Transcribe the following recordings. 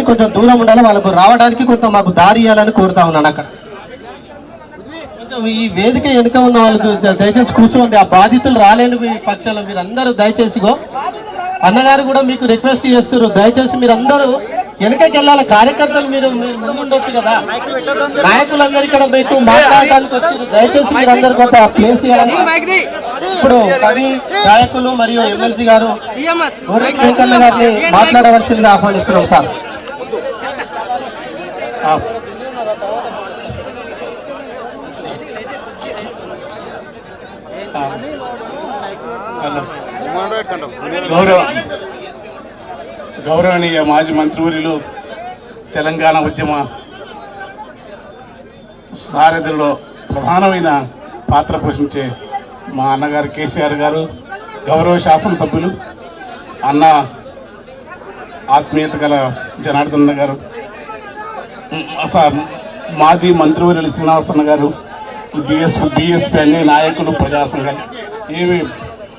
కానీ కొంచెం దూరం ఉండాలి, వాళ్ళకు రావడానికి కొంత మాకు దారి ఇవ్వాలని కోరుతా ఉన్నాను. అక్కడ కొంచెం ఈ వేదిక వెనుక ఉన్న వాళ్ళకు దయచేసి కూర్చోండి. ఆ బాధితులు రాలేని పక్షాలు మీరు అందరూ దయచేసిగో అన్నగారు కూడా మీకు రిక్వెస్ట్ చేస్తారు, దయచేసి మీరు అందరూ వెనకకి వెళ్ళాలి. కార్యకర్తలు మీరు ముందుండొచ్చు కదా, నాయకులందరూ ఇక్కడ మీకు మాట్లాడడానికి వచ్చారు, దయచేసి మీరు అందరు కొంత ప్లేస్ ఇవ్వాలి. ఇప్పుడు కవి నాయకులు మరియు ఎమ్మెల్సీ గారు వెంకన్న గారిని మాట్లాడవలసిందిగా ఆహ్వానిస్తున్నాం సార్. గౌరవనీయ మాజీ మంత్రివర్యులు, తెలంగాణ ఉద్యమ సారథిలో ప్రధానమైన పాత్ర పోషించే మా అన్నగారు కేసీఆర్ గారు, గౌరవ శాసనసభ్యులు అన్న ఆత్మీయత గల జనార్దన్ గారు, మాజీ మంత్రివర్యులు శ్రీనివాసన్న గారు, బిఎస్పీ అన్ని నాయకులు, ప్రజా సంఘాలు,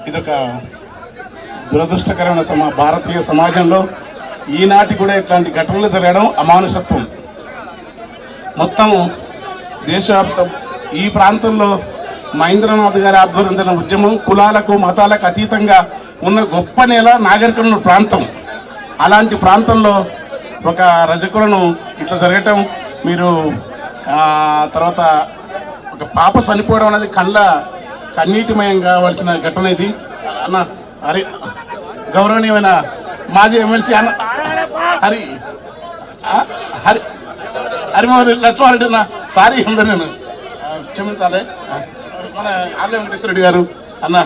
ఇదొక దురదృష్టకరమైన భారతీయ సమాజంలో ఈనాటి కూడా ఇట్లాంటి ఘటనలు జరగడం అమానుషత్వం. మొత్తం దేశవ్యాప్తం ఈ ప్రాంతంలో మహేంద్రనాథ్ గారి ఆధ్వర్యంలో ఉద్యమం కులాలకు మతాలకు అతీతంగా ఉన్న గొప్ప నేల నాగరికమైన ప్రాంతం. అలాంటి ప్రాంతంలో ఒక రజకులను ఇట్లా జరగటం, మీరు తర్వాత ఒక పాప చనిపోవడం అనేది కన్నీటిమయం కావాల్సిన ఘటన ఇది. అన్న హరి గౌరవనీయమైన మాజీ ఎమ్మెల్సీ అన్న హరిమోహన్ లక్ష్మారెడ్డి అన్న, సారీ అందరు నేను క్షమించాలి, మన ఆర్ల వెంకటేశ్వరరెడ్డి గారు, అన్న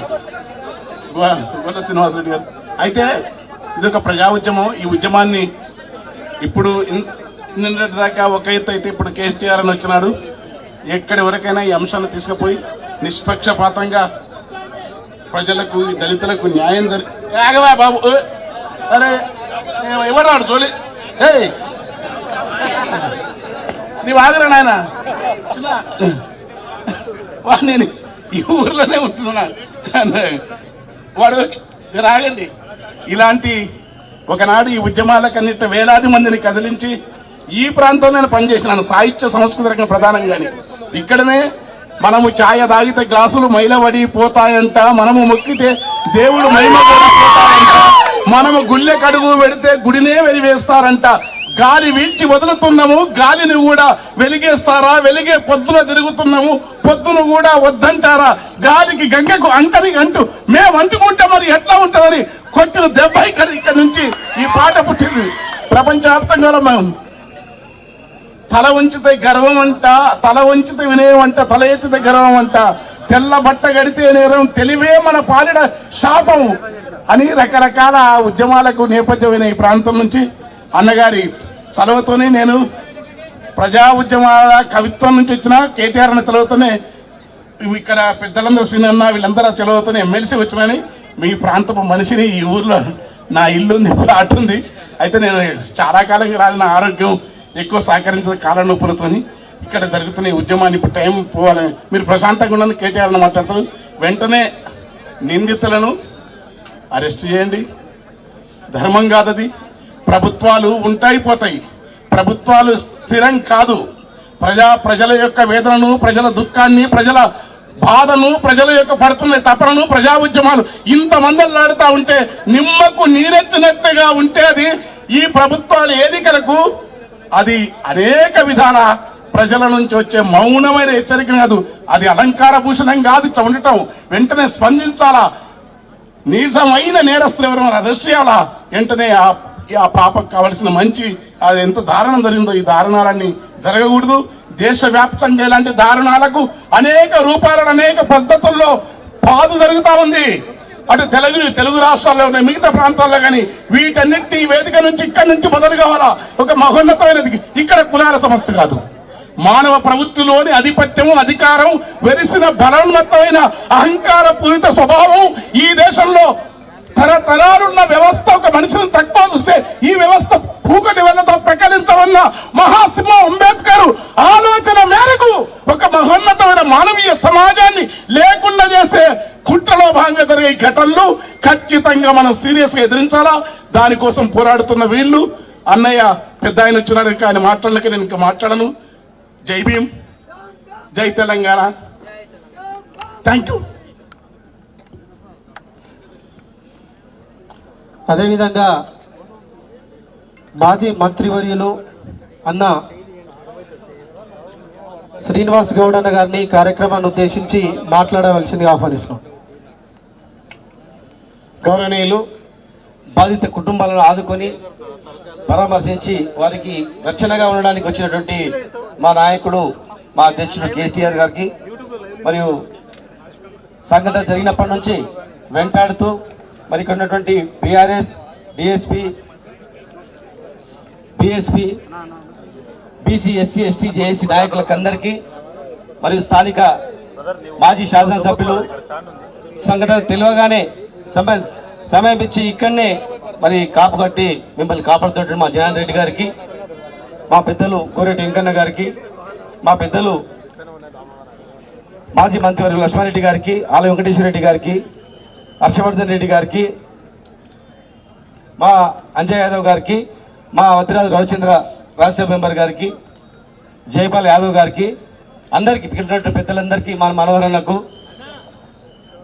గొల్ల శ్రీనివాసరెడ్డి గారు. అయితే ఇదొక ప్రజా ఉద్యమం. ఈ ఉద్యమాన్ని ఇప్పుడు నిన్నటి దాకా ఒక ఎత్తు అయితే ఇప్పుడు కేసీఆర్ అని వచ్చినాడు. ఎక్కడి వరకైనా ఈ అంశాన్ని తీసుకుపోయి నిష్పక్షపాతంగా ప్రజలకు, దళితులకు న్యాయం జరిగే బాబు. అరే ఎవరాడు జోలి, నీవు ఆగరా నాయన, నేను ఈ ఊర్లోనే ఉంటున్నా, వాడు రాగండి. ఇలాంటి ఒకనాడు ఈ ఉద్యమాలకన్నిటి వేలాది మందిని కదిలించి ఈ ప్రాంతంలో నేను పనిచేసినాను, సాహిత్య సంస్కృతి రంగం ప్రధానంగాని. ఇక్కడనే మనము ఛాయ తాగితే గ్లాసులు మైలబడి పోతాయంట, మనము మొక్కితే దేవుడు మహిమ పోతాయంట, మనము గుళ్ళె కడుగు పెడితే గుడినే వెలివేస్తారంట. గాలి వీల్చి వదులుతున్నాము, గాలిని కూడా వెలిగేస్తారా? వెలిగే పొద్దున తిరుగుతున్నాము, పొద్దును కూడా వద్దంటారా? గాలికి గంగకు అంటూ మేము అంటుకుంటే మరి ఎట్లా ఉంటుందని కొట్టిన దెబ్బ ఇక్కడ నుంచి ఈ పాట పుట్టింది. ప్రపంచవ్యాప్తంగా మేము తల వంచితే గర్వం అంట, తల వంచితే వినయం అంట, తల ఎత్తితే గర్వం అంట, తెల్ల బట్ట గడితే నేరం, తెలివే మన పాలిడ శాపం అని రకరకాల ఉద్యమాలకు నేపథ్యమైన ఈ ప్రాంతం నుంచి అన్నగారి చలవతోనే నేను ప్రజా ఉద్యమాల కవిత్వం నుంచి వచ్చిన కేటీఆర్ అన్న చలవతోనే ఇక్కడ పెద్దలందరూ సీనన్న వీళ్ళందరూ చలవతోనే ఎమ్మెల్సీ వచ్చినని మీ ప్రాంతపు మనిషిని, ఈ ఊర్లో నా ఇల్లు ఉంది, ప్లాట్ ఉంది. అయితే నేను చాలా కాలంగా రాలిన ఆరోగ్యం ఎక్కువ సహకరించిన కాళ్ళ నొప్పులతోని ఇక్కడ జరుగుతున్న ఈ ఉద్యమాన్ని ఇప్పుడు టైం పోవాలని మీరు ప్రశాంతంగా ఉండని కేటీఆర్ అని మాట్లాడతారు. వెంటనే నిందితులను అరెస్ట్ చేయండి. ధర్మం కాదది. ప్రభుత్వాలు ఉంటాయి పోతాయి, ప్రభుత్వాలు స్థిరం కాదు. ప్రజల యొక్క వేదనను, ప్రజల దుఃఖాన్ని, ప్రజల బాధను, ప్రజల యొక్క పడుతున్న తపనను, ప్రజా ఉద్యమాలు ఇంతమందలాడుతూ ఉంటే నిమ్మకు నీరెత్తినట్టుగా ఉంటే అది ఈ ప్రభుత్వాల ఎన్నికలకు అది అనేక విధాల ప్రజల నుంచి వచ్చే మౌనమైన హెచ్చరిక కాదు, అది అలంకార భూషణం కాదు. ఇట్లా ఉండటం వెంటనే స్పందించాలా. నిజమైన నేరస్తులు ఎవరు అరెస్ట్ చేయాలా. వెంటనే ఆ పాపకు కావలసిన మంచి అది ఎంత దారుణం జరిగిందో ఈ దారుణాలన్నీ జరగకూడదు. దేశవ్యాప్తంగా ఇలాంటి దారుణాలకు అనేక రూపాలను, అనేక పద్ధతుల్లో పాదు జరుగుతూ ఉంది. అటు తెలుగు రాష్ట్రాల్లో ఉన్నాయి, మిగతా ప్రాంతాల్లో కానీ వీటన్నిటి వేదిక నుంచి ఇక్కడి నుంచి మొదలు కావాలా. ఒక మహోన్నతమైనది ఇక్కడ కులాల సమస్య కాదు, మానవ ప్రవృత్తిలోని ఆధిపత్యము, అధికారం, వెరిసిన బలోన్మత్తమైన అహంకార పూరిత స్వభావం ఈ దేశంలో తరతరాలున్న వ్యవస్థ. ఒక మనిషిని తక్కువ చూస్తే ఈ వ్యవస్థ పూకటి వెళ్ళతో ప్రకటించవన్న మహాసింహ అంబేద్కర్ ఆలోచన మేరకు ఒక మహోన్నతమైన మానవీయ సమాజాన్ని లేకుండా చేసే కుట్రలో భాగంగా జరిగే ఘటనలు ఖచ్చితంగా మనం సీరియస్ గా ఎదిరించాలా. దానికోసం పోరాడుతున్న వీళ్ళు అన్నయ్య పెద్ద ఆయన వచ్చినారు, ఇంకా ఆయన మాట్లాడలేక నేను ఇంకా మాట్లాడను. జై భీమ్, జై తెలంగాణ. Thank you. అదేవిధంగా మాజీ మంత్రివర్యులు అన్న శ్రీనివాస్ గౌడ్ అన్న గారిని కార్యక్రమాన్ని ఉద్దేశించి మాట్లాడవలసిందిగా ఆహ్వానిస్తున్నాం. గౌరవనీయులు బాధిత కుటుంబాలను ఆదుకొని పరామర్శించి వారికి రక్షణగా ఉండడానికి వచ్చినటువంటి మా నాయకుడు, మా అధ్యక్షుడు కేసీఆర్ గారికి, మరియు సంఘటన జరిగినప్పటి నుంచి వెంటాడుతూ మరి ఇక్కడ ఉన్నటువంటి BRS, DSP, BSP, BC, SC, ST, JAC నాయకులకు అందరికీ, మరియు స్థానిక మాజీ శాసనసభ్యులు సంఘటన తెలియగానే సమయం ఇచ్చి ఇక్కడనే మరి కాపు కట్టి మిమ్మల్ని కాపాడుతుంటే మా జనార్దన్ రెడ్డి గారికి, మా పెద్దలు కోరెటి వెంకన్న గారికి, మా పెద్దలు మాజీ మంత్రివర్యులు లక్ష్మారెడ్డి గారికి, ఆల వెంకటేశ్వర రెడ్డి గారికి, హర్షవర్ధన్ రెడ్డి గారికి, మా అంజయ్ యాదవ్ గారికి, మా వద్దిరాజు రవిచంద్ర రాజ్యసభ మెంబర్ గారికి, జైపాల్ యాదవ్ గారికి, అందరికీ ఇక్కడ పెద్దలందరికీ, మా మనోహరన్నకు,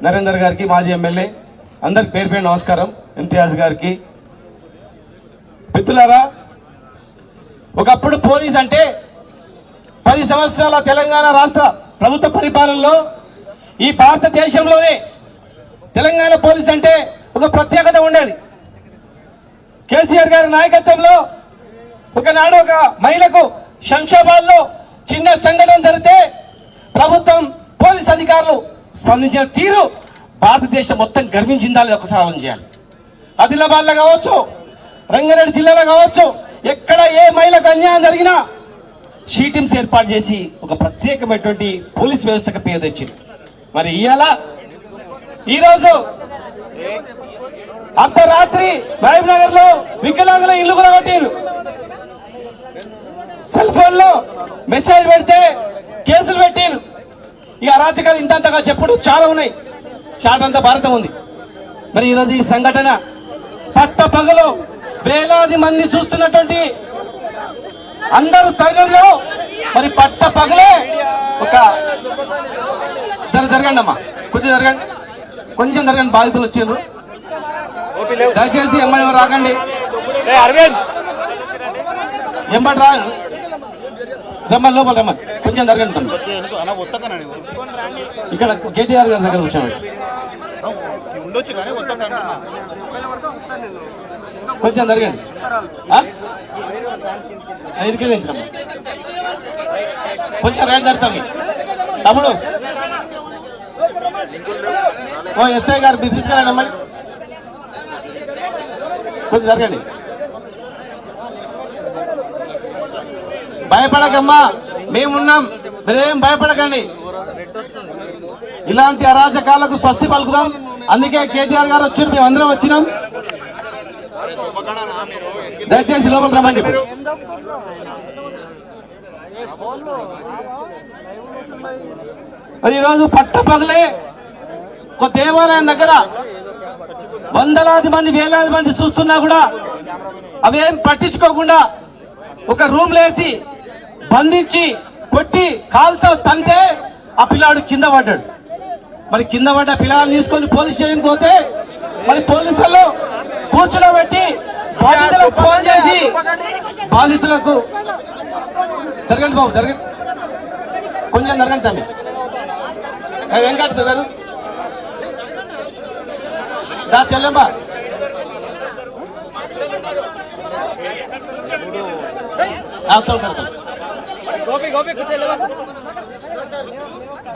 నరేందర్ గారికి, మాజీ ఎమ్మెల్యే అందరికి పేరు పేరు నమస్కారం. ఇంతియాజ్ గారికి. మిత్రులారా, ఒకప్పుడు పోలీస్ అంటే 10 సంవత్సరాల తెలంగాణ రాష్ట్ర ప్రభుత్వ పరిపాలనలో ఈ భారతదేశంలోనే తెలంగాణ పోలీస్ అంటే ఒక ప్రత్యేకత ఉండేది. కేసీఆర్ గారి నాయకత్వంలో ఒకనాడు ఒక మహిళకు శంషాబాద్ లో చిన్న సంఘటన జరిగితే ప్రభుత్వం, పోలీస్ అధికారులు స్పందించిన తీరు భారతదేశం మొత్తం గర్వించిందా లేదా ఒకసారి ఆలోచన చేయాలి. ఆదిలాబాద్ లో కావచ్చు, రంగారెడ్డి జిల్లాలో కావచ్చు, ఎక్కడ ఏ మహిళకు అన్యాయం జరిగినా షీటింగ్స్ ఏర్పాటు చేసి ఒక ప్రత్యేకమైనటువంటి పోలీస్ వ్యవస్థకు పేరు తెచ్చింది. మరి ఈరోజు అర్ధరాత్రి మహబూబ్ నగర్ లో వికలాంగుల ఇల్లు కూడా కొట్టారు. సెల్ ఫోన్ లో మెసేజ్ పెడితే కేసులు పెట్టారు. ఈ అరాచకాలు ఇంతంతగా చెప్పుడు చాలా ఉన్నాయి, చాటంత భారతం ఉంది. మరి ఈరోజు ఈ సంఘటన పట్ట పగలు వేలాది మంది చూస్తున్నటువంటి అందరూ తరుణంలో మరి పట్ట పగలే ఒక జరగండి అమ్మా, కొంచెం జరగండి, బాధితులు వచ్చారు. దయచేసి ఎమ్మడి రాకండి, ఎంబడి రా, రమ్మని లోపల రమ్మని, కొంచెం జరగండి. ఇక్కడ కేటీఆర్ గారి దగ్గర కూర్చోండి, కొంచెం జరగండి. ఇరికెళ్ళేసినమ్మా, కొంచెం రేట్ జరుగుతాం. తమ్ముడు, ఓ ఎస్ఐ గారు మీరు తీసుకురండి అమ్మని, కొంచెం జరగండి. భయపడకమ్మా, మేమున్నాం, మీరేం భయపడకండి. ఇలాంటి అరాచకాలకు స్వస్తి పలుకుదాం. అందుకే కేటీఆర్ గారు వచ్చి మేము అందరం వచ్చినాం. దయచేసి లోపల రమ్మండి. మరి ఈరోజు పట్టపగలే ఒక దేవాలయం దగ్గర వందలాది మంది, వేలాది మంది చూస్తున్నా కూడా అవేం పట్టించుకోకుండా ఒక రూమ్ లేసి బంధించి కొట్టి కాలుతో తంతే ఆ పిల్లాడు కింద పడ్డాడు. మరి కింద పడ్డ పిల్లల్ని తీసుకొని పోలీస్ స్టేషన్ పోతే మరి పోలీసు వాళ్ళు కూర్చోబెట్టి బాధితులకు ఫోన్ చేసి బాధితులకు జరగండి బాబు, జరగండి, కొంచెం జరగండి తమ్మి, వెంకట గారు దా చెల్లెమ్మా,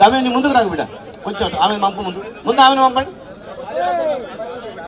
ఆమె ముందుకు రాకు బిడ్డ, కొంచెం ఆమె పంపు, ముందు ఆమెను పంపండి.